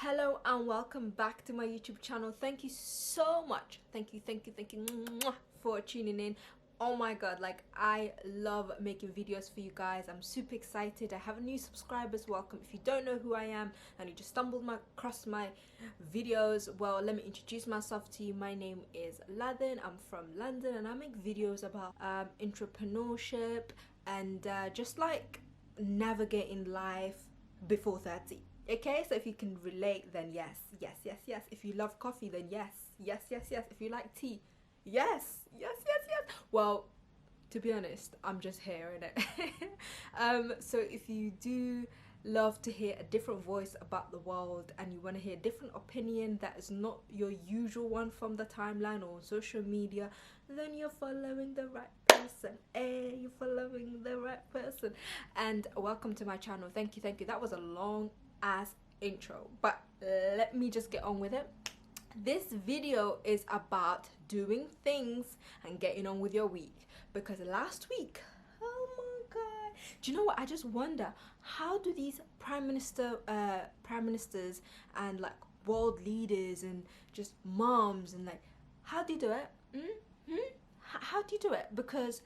Hello and welcome back to my YouTube channel. Thank you so much. Thank you mwah, for tuning in. Oh my god, like I love making videos for you guys. I'm super excited. I have new subscribers. Welcome. If you don't know who I am and you just stumbled across my videos, well, let me introduce myself to you. My name is Ladin. I'm from London and I make videos about entrepreneurship and just like navigating life before 30. Okay, so if you can relate, then yes. If you love coffee, then yes. If you like tea, yes. Well, to be honest, I'm just hearing it. So if you do love to hear a different voice about the world and you want to hear a different opinion that is not your usual one from the timeline or social media, then you're following the right person. You're following the right person. And welcome to my channel. Thank you. That was a long ass intro, but let me just get on with it. This video is about doing things and getting on with your week, because last week, oh my god, do you know what, I just wonder, how do these prime ministers and like world leaders and just moms and like, how do you do it? How do you do it? Because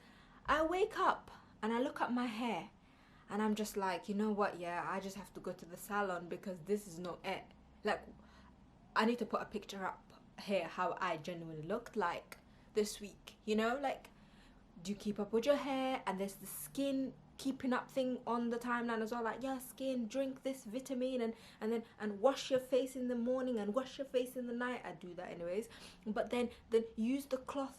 I wake up and I look at my hair and I'm just like, you know what, yeah, I just have to go to the salon because this is not it. Like, I need to put a picture up here how I genuinely looked like this week, you know? Like, do you keep up with your hair? And there's the skin keeping up thing on the timeline as well. Like, yeah, skin, drink this vitamin and wash your face in the morning and wash your face in the night. I do that anyways. But then use the cloth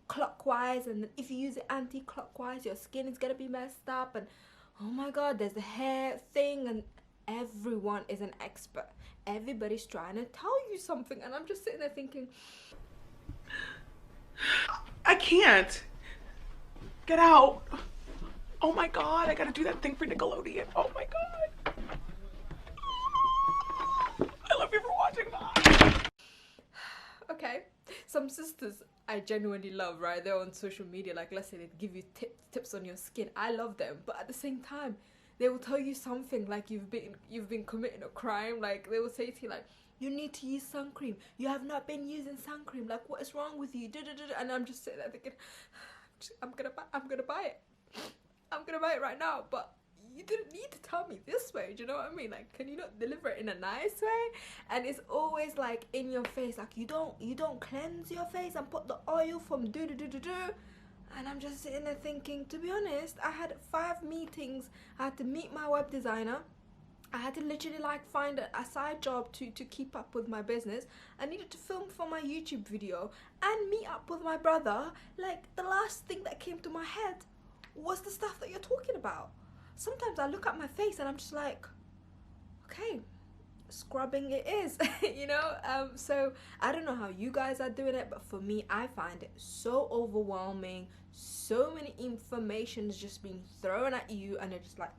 clockwise, and if you use it anti-clockwise, your skin is gonna be messed up. And oh my god, there's the hair thing, and everyone is an expert. Everybody's trying to tell you something, and I'm just sitting there thinking, I can't. Get out. Oh my god, I gotta do that thing for Nickelodeon. Oh my god. I love you for watching that. okay, some sisters I genuinely love, right? They're on social media, like let's say they give you tips on your skin. I love them, but at the same time, they will tell you something like you've been committing a crime. Like they will say to you like, you need to use sun cream. You have not been using sun cream. Like, what is wrong with you? And I'm just sitting there thinking, I'm gonna buy it. I'm gonna buy it right now. But you didn't need to tell me this way. Do you know what I mean? Like, can you not deliver it in a nice way? And it's always like in your face. Like, you don't cleanse your face and put the oil from do. And I'm just sitting there thinking, to be honest, I had 5 meetings. I had to meet my web designer. I had to literally like find a side job to keep up with my business. I needed to film for my YouTube video and meet up with my brother. Like, the last thing that came to my head was the stuff that you're talking about. Sometimes I look at my face and I'm just like, okay, scrubbing it is. You know. So I don't know how you guys are doing it, but for me, I find it so overwhelming. So many informations just being thrown at you, and it's just like,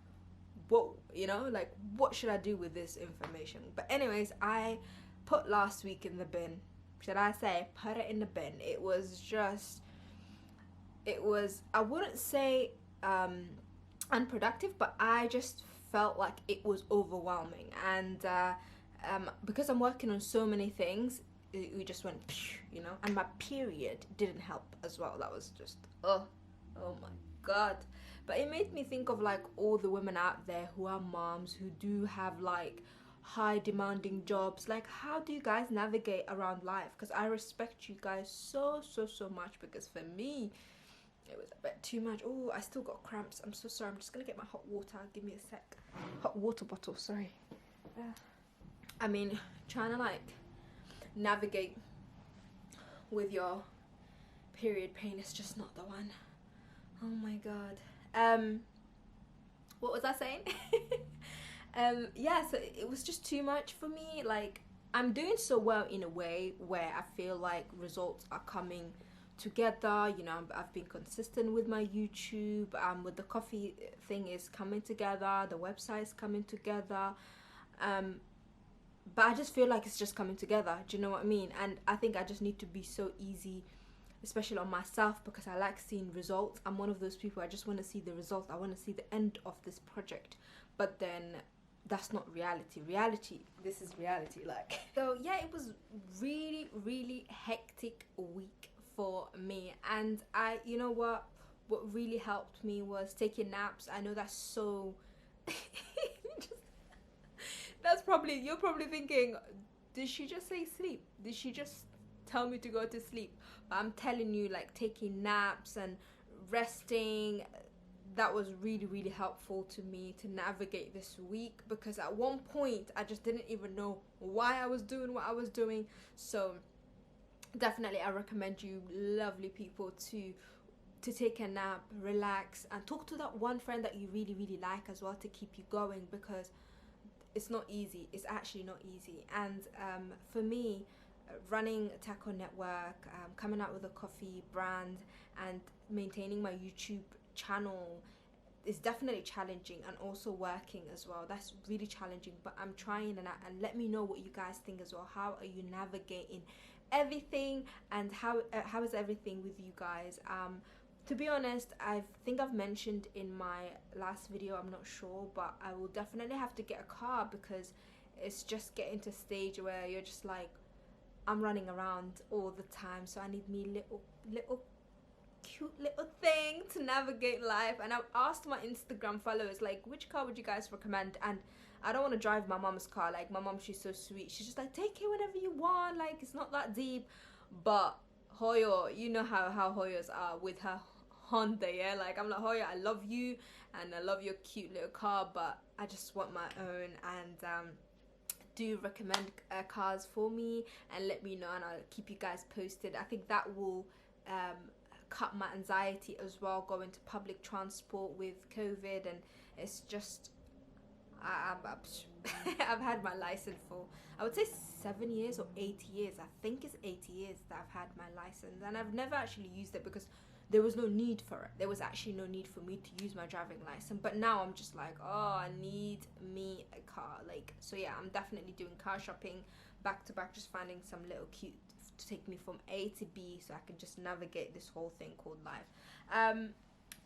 whoa, you know, like, what should I do with this information? But anyways, I put last week in the bin. Should I say put it in the bin? It was I wouldn't say unproductive, but I just felt like it was overwhelming. And because I'm working on so many things, we just went, you know, and my period didn't help as well. That was just, oh my god. But it made me think of like all the women out there who are moms, who do have like high demanding jobs. Like, how do you guys navigate around life? Because I respect you guys so much, because for me it was a bit too much. Oh, I still got cramps. I'm so sorry. I'm just gonna get my hot water. Give me a sec. Hot water bottle, sorry. I mean, trying to like navigate with your period pain is just not the one. Oh my god. What was I saying? Yeah, so it was just too much for me. Like, I'm doing so well in a way where I feel like results are coming together. You know, I've been consistent with my YouTube, with the coffee thing is coming together, the website is coming together, but I just feel like it's just coming together. Do you know what I mean? And I think I just need to be so easy, especially on myself, because I like seeing results. I'm one of those people, I just want to see the results. I want to see the end of this project. But then that's not reality. This is reality, like. So yeah, it was really hectic week for me, and you know what really helped me was taking naps. I know that's so that's probably, you're probably thinking, did she just say sleep? Did she just tell me to go to sleep? But I'm telling you, like, taking naps and resting, that was really helpful to me to navigate this week, because at one point I just didn't even know why I was doing what I was doing. So definitely I recommend you lovely people to take a nap, relax, and talk to that one friend that you really like as well to keep you going, because it's not easy. It's actually not easy. And for me, running a taco network, coming out with a coffee brand, and maintaining my YouTube channel is definitely challenging, and also working as well. That's really challenging, but I'm trying, and let me know what you guys think as well. How are you navigating everything, and how is everything with you guys? To be honest, I think I've mentioned in my last video, I'm not sure, but I will definitely have to get a car, because it's just getting to a stage where you're just like, I'm running around all the time, so I need me little cute little thing to navigate life. And I've asked my Instagram followers, like, which car would you guys recommend? And I don't want to drive my mom's car. Like, my mom, she's so sweet, she's just like, take it whenever you want, like, it's not that deep. But Hoyo, you know how Hoyos are with her Honda, yeah? Like, I'm like, Hoyo, I love you and I love your cute little car, but I just want my own. And do recommend cars for me and let me know, and I'll keep you guys posted. I think that will cut my anxiety as well, going to public transport with COVID. And it's just, I've had my license for, I would say 7 years or 8 years. I think it's 8 years that I've had my license, and I've never actually used it because there was no need for it. There was actually no need for me to use my driving license. But now I'm just like, oh, I need me a car. Like, so yeah, I'm definitely doing car shopping back to back, just finding some little cute to take me from A to B, so I can just navigate this whole thing called life.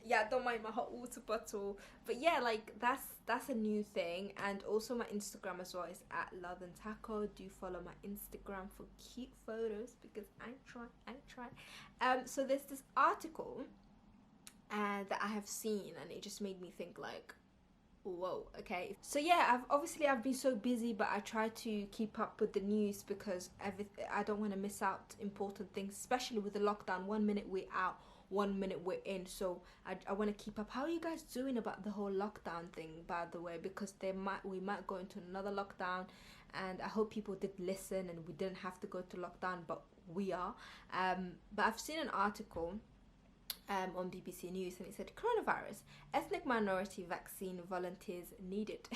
Yeah, don't mind my hot water bottle. But yeah, like, that's a new thing. And also my Instagram as well is at Love and Taco. Do follow my Instagram for cute photos, because I try. So there's this article that I have seen, and it just made me think, like, whoa, okay. So yeah, I've been so busy, but I try to keep up with the news, because I don't want to miss out important things, especially with the lockdown. 1 minute we're out, 1 minute we're in, so I want to keep up. How are you guys doing about the whole lockdown thing, by the way? Because we might go into another lockdown, and I hope people did listen and we didn't have to go to lockdown, but we are. But I've seen an article on BBC News, and it said, coronavirus, ethnic minority vaccine volunteers needed.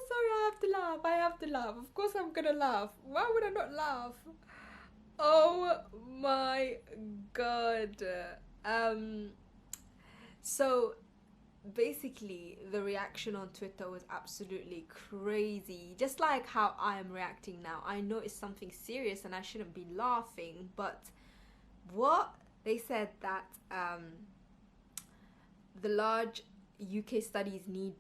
Sorry, I have to laugh. Of course I'm gonna laugh. Why would I not laugh? Oh my god. So basically the reaction on Twitter was absolutely crazy, just like how I am reacting now. I know it's something serious and I shouldn't be laughing, but what they said, that the large UK studies need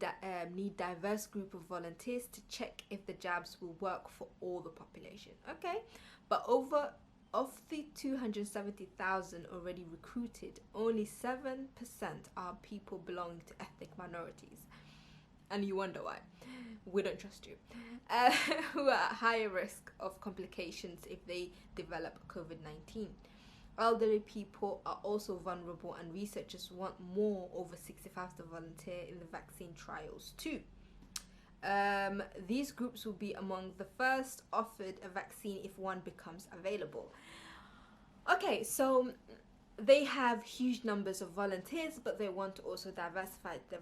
diverse group of volunteers to check if the jabs will work for all the population. Okay, but of the 270,000 already recruited, only 7% are people belonging to ethnic minorities. And you wonder why. We don't trust you. Who are at higher risk of complications if they develop COVID-19. Elderly people are also vulnerable, and researchers want more over 65 to volunteer in the vaccine trials too. These groups will be among the first offered a vaccine if one becomes available. Okay, so they have huge numbers of volunteers, but they want to also diversify the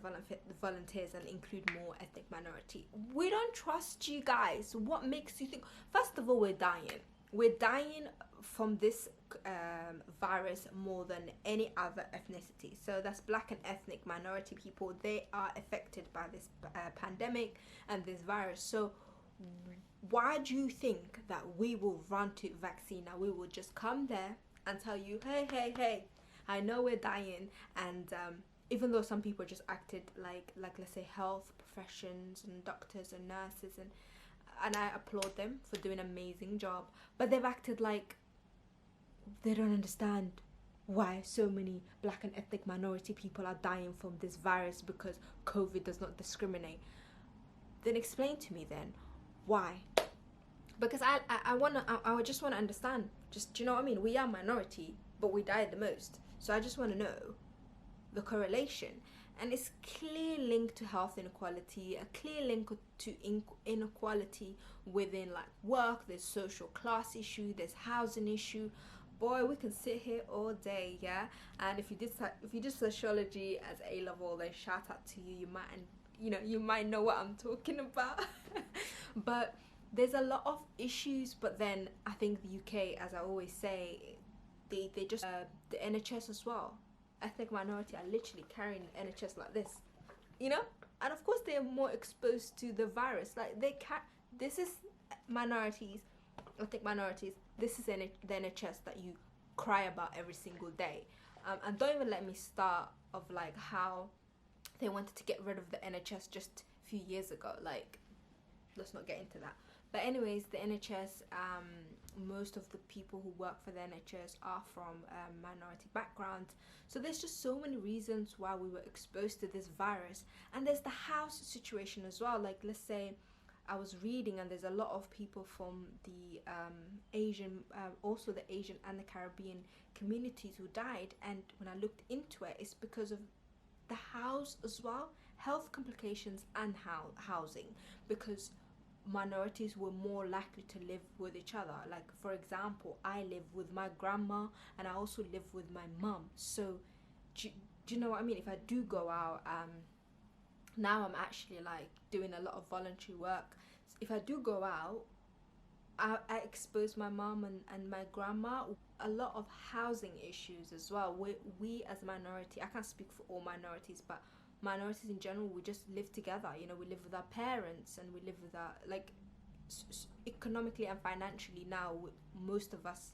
volunteers and include more ethnic minority. We don't trust you guys. What makes you think? First of all, we're dying from this virus more than any other ethnicity. So that's black and ethnic minority people. They are affected by this pandemic and this virus. So why do you think that we will run to vaccine? Now we will just come there and tell you, hey, I know we're dying, and even though some people just acted like let's say health professions and doctors and nurses, and I applaud them for doing an amazing job, but they've acted like they don't understand why so many black and ethnic minority people are dying from this virus because COVID does not discriminate. Then explain to me then why. Because I just want to understand, just, do you know what I mean? We are minority, but we die the most. So I just want to know the correlation. And it's clear link to health inequality, a clear link to inequality within like work. There's social class issue, there's housing issue. Boy, we can sit here all day, yeah. And if you did sociology as A level, then shout out to you. You might know what I'm talking about. But there's a lot of issues. But then I think the UK, as I always say, they just the NHS as well. Ethnic minority are literally carrying the NHS like this, and of course they're more exposed to the virus. Like this is minorities, ethnic minorities. This is the NHS that you cry about every single day. And don't even let me start of like how they wanted to get rid of the NHS just a few years ago. Like, let's not get into that. But anyways, the NHS, most of the people who work for the NHS are from minority backgrounds. So there's just so many reasons why we were exposed to this virus. And there's the house situation as well. Like, let's say I was reading, and there's a lot of people from the Asian, also the Asian and the Caribbean communities who died. And when I looked into it, it's because of the house as well, health complications and housing, because minorities were more likely to live with each other. Like, for example, I live with my grandma and I also live with my mum. So do you know what I mean? If I do go out, now I'm actually like doing a lot of voluntary work. If I do go out, I expose my mum and my grandma a lot of housing issues as well. We as a minority, I can't speak for all minorities, but minorities in general, we just live together. We live with our parents, and we live with our, like, economically and financially now, most of us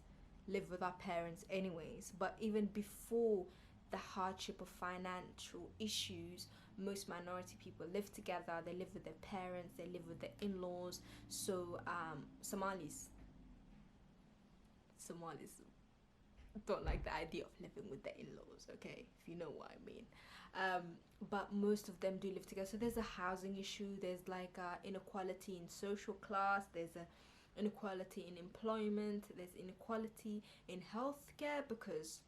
live with our parents anyways. But even before the hardship of financial issues, most minority people live together. They live with their parents, they live with their in-laws. So Somalis don't like the idea of living with their in-laws, okay, if you know what I mean. But most of them do live together. So there's a housing issue, there's like inequality in social class, there's a inequality in employment, there's inequality in healthcare. Because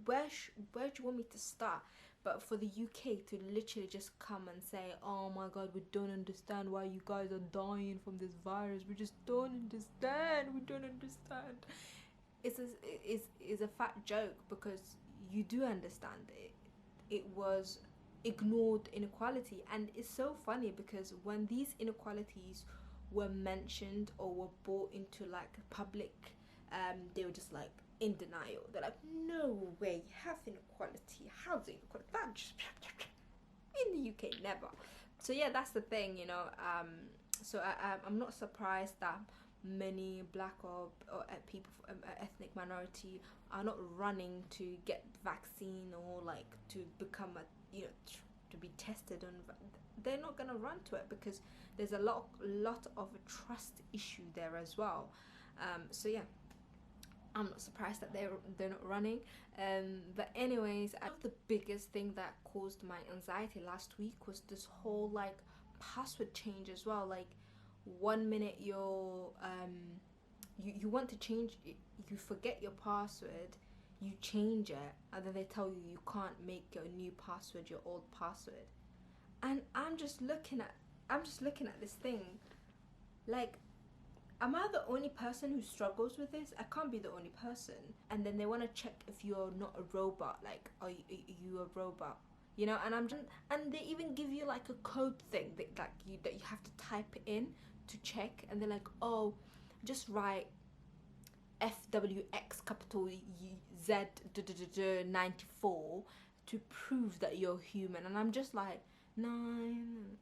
where do you want me to start? But for the UK to literally just come and say, oh my god, we don't understand why you guys are dying from this virus, we just don't understand, we don't understand, is a fat joke. Because you do understand it. It was ignored inequality. And it's so funny because when these inequalities were mentioned or were brought into like public, they were just like in denial. They're like, no way, health inequality, housing inequality, that just in the UK, never. So yeah, that's the thing, so I'm not surprised that many black or people ethnic minority are not running to get vaccine or like to become to be tested on. They're not gonna run to it because there's a lot of a trust issue there as well. So yeah, I'm not surprised that they're not running. But anyways, I think the biggest thing that caused my anxiety last week was this whole like password change as well. Like, 1 minute you're you want to change it, you forget your password, you change it, and then they tell you you can't make your new password your old password. And I'm just looking at this thing like, am I the only person who struggles with this? I can't be the only person. And then they want to check if you're not a robot, like, are you a robot? And they even give you like a code thing that you have to type in to check, and they're like, oh, just write FWX capital Z 94 to prove that you're human. And I'm just like, nine,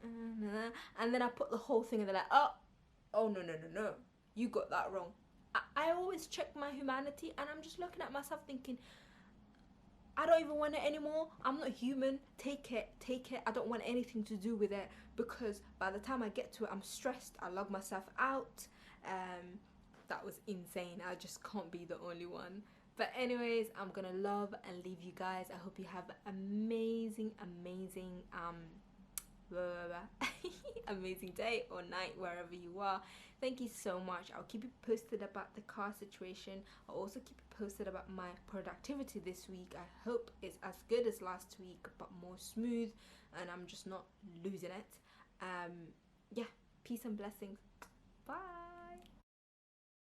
and then I put the whole thing, and they're like, oh no, you got that wrong. I always check my humanity, and I'm just looking at myself thinking, I don't even want it anymore. I'm not human. Take it. I don't want anything to do with it, because by the time I get to it, I'm stressed. I log myself out. That was insane. I just can't be the only one. But anyways, I'm gonna love and leave you guys. I hope you have amazing amazing day or night wherever you are. Thank you so much. I'll keep you posted about the car situation. I'll also keep you posted about my productivity this week. I hope it's as good as last week, but more smooth, and I'm just not losing it. Yeah, peace and blessings. Bye.